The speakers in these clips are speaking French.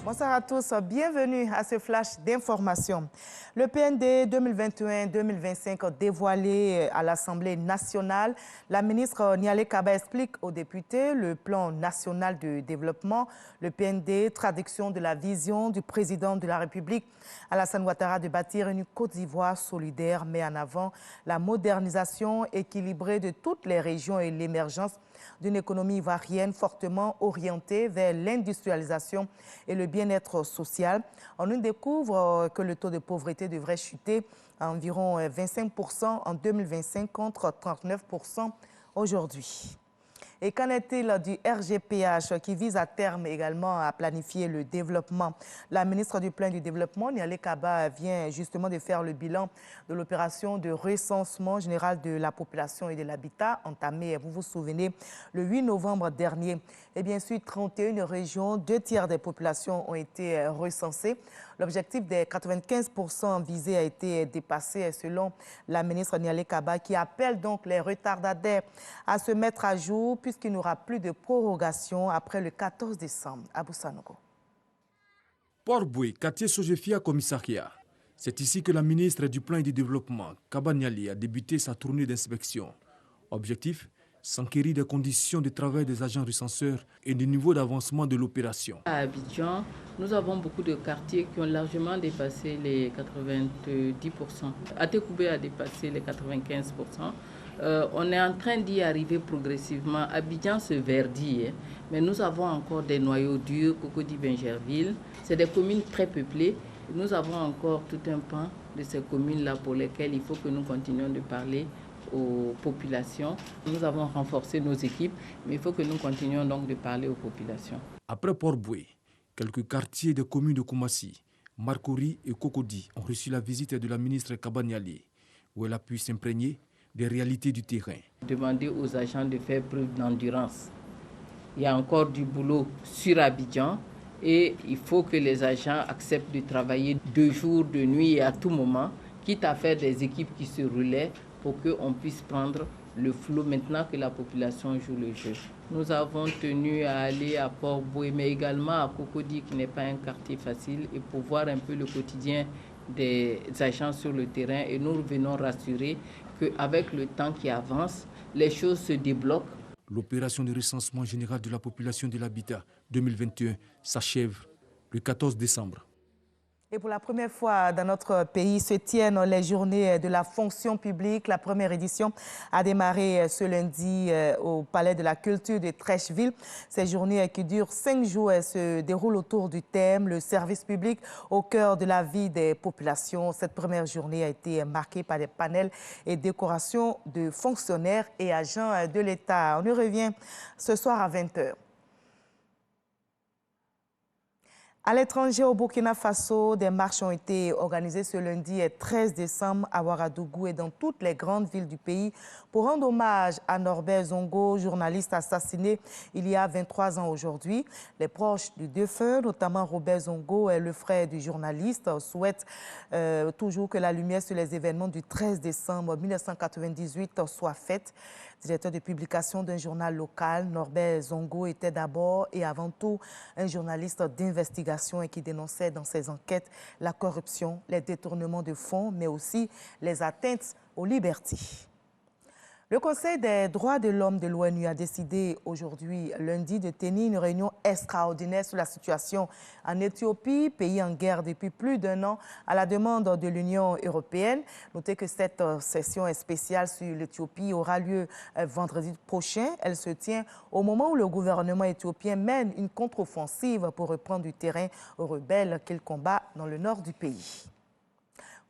Bonsoir à tous, bienvenue à ce flash d'information. Le PND 2021-2025 dévoilé à l'Assemblée nationale, la ministre Nialé Kaba explique aux députés le plan national de développement, le PND, traduction de la vision du président de la République, Alassane Ouattara, de bâtir une Côte d'Ivoire solidaire, met en avant la modernisation équilibrée de toutes les régions et l'émergence d'une économie ivoirienne fortement orientée vers l'industrialisation et le bien-être social. On y découvre que le taux de pauvreté devrait chuter à environ 25% en 2025 contre 39% aujourd'hui. Et qu'en est-il du RGPH qui vise à terme également à planifier le développement? La ministre du Plan du Développement, Nialé Kaba, vient justement de faire le bilan de l'opération de recensement général de la population et de l'habitat entamée, vous vous souvenez, le 8 novembre dernier. Et bien sûr, 31 régions, 2/3 des populations ont été recensées. L'objectif des 95% visé a été dépassé selon la ministre Nialé Kaba qui appelle donc les retardataires à se mettre à jour puisqu'il n'y aura plus de prorogation après le 14 décembre. Abou Sanogo. Port-Boué, quartier Sojefia, commissariat. C'est ici que la ministre du Plan et du Développement, Kaba Nialé, a débuté sa tournée d'inspection. Objectif, s'enquérir des conditions de travail des agents recenseurs et du niveau d'avancement de l'opération. À Abidjan, nous avons beaucoup de quartiers qui ont largement dépassé les 90%. Atekoubé a dépassé les 95%. On est en train d'y arriver progressivement. Abidjan se verdit, mais nous avons encore des noyaux durs, Cocody-Bingerville. C'est des communes très peuplées. Nous avons encore tout un pan de ces communes-là pour lesquelles il faut que nous continuions de parler aux populations. Nous avons renforcé nos équipes, mais il faut que nous continuions donc de parler aux populations. Après Port-Boué, quelques quartiers des communes de Koumassi, Marcory et Cocody ont reçu la visite de la ministre Kaba Nialé, où elle a pu s'imprégner des réalités du terrain. Demander aux agents de faire preuve d'endurance. Il y a encore du boulot sur Abidjan et il faut que les agents acceptent de travailler de jour, de nuit et à tout moment, quitte à faire des équipes qui se relaient pour qu'on puisse prendre le flot maintenant que la population joue le jeu. Nous avons tenu à aller à Port-Boué, mais également à Cocody, qui n'est pas un quartier facile, et pour voir un peu le quotidien des agents sur le terrain. Et nous venons rassurer qu'avec le temps qui avance, les choses se débloquent. L'opération de recensement général de la population de l'habitat 2021 s'achève le 14 décembre. Et pour la première fois dans notre pays se tiennent les journées de la fonction publique. La première édition a démarré ce lundi au Palais de la Culture de Trècheville. Ces journées qui durent 5 jours se déroulent autour du thème « Le service public au cœur de la vie des populations ». Cette première journée a été marquée par des panels et décorations de fonctionnaires et agents de l'État. On y revient ce soir à 20h. À l'étranger, au Burkina Faso, des marches ont été organisées ce lundi 13 décembre à Ouagadougou et dans toutes les grandes villes du pays pour rendre hommage à Norbert Zongo, journaliste assassiné il y a 23 ans aujourd'hui. Les proches du défunt, notamment Robert Zongo, le frère du journaliste, souhaitent toujours que la lumière sur les événements du 13 décembre 1998 soit faite. Directeur de publication d'un journal local, Norbert Zongo était d'abord et avant tout un journaliste d'investigation et qui dénonçait dans ses enquêtes la corruption, les détournements de fonds, mais aussi les atteintes aux libertés. Le Conseil des droits de l'homme de l'ONU a décidé aujourd'hui, lundi, de tenir une réunion extraordinaire sur la situation en Éthiopie, pays en guerre depuis plus d'1 an, à la demande de l'Union européenne. Notez que cette session spéciale sur l'Éthiopie aura lieu vendredi prochain. Elle se tient au moment où le gouvernement éthiopien mène une contre-offensive pour reprendre du terrain aux rebelles qu'il combat dans le nord du pays.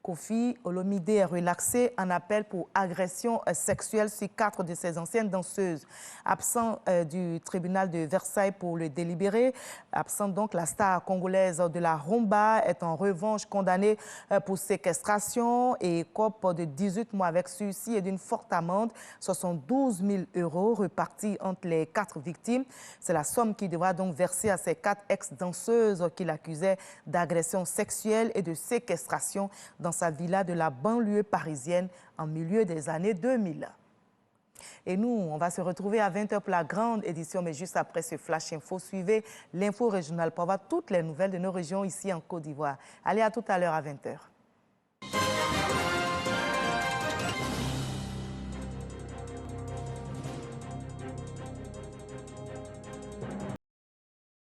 Kofi Olomide est relaxé en appel pour agression sexuelle sur 4 de ses anciennes danseuses. Absent du tribunal de Versailles pour le délibéré, absente donc, la star congolaise de la rumba est en revanche condamnée pour séquestration et cope de 18 mois avec sursis et d'une forte amende, 72 000 € repartis entre les 4 victimes. C'est la somme qui devra donc verser à ces 4 ex-danseuses qui l'accusaient d'agression sexuelle et de séquestration dans sa villa de la banlieue parisienne en milieu des années 2000. Et nous, on va se retrouver à 20h pour la grande édition, mais juste après ce Flash Info, suivez l'info régionale pour avoir toutes les nouvelles de nos régions ici en Côte d'Ivoire. Allez, à tout à l'heure à 20h.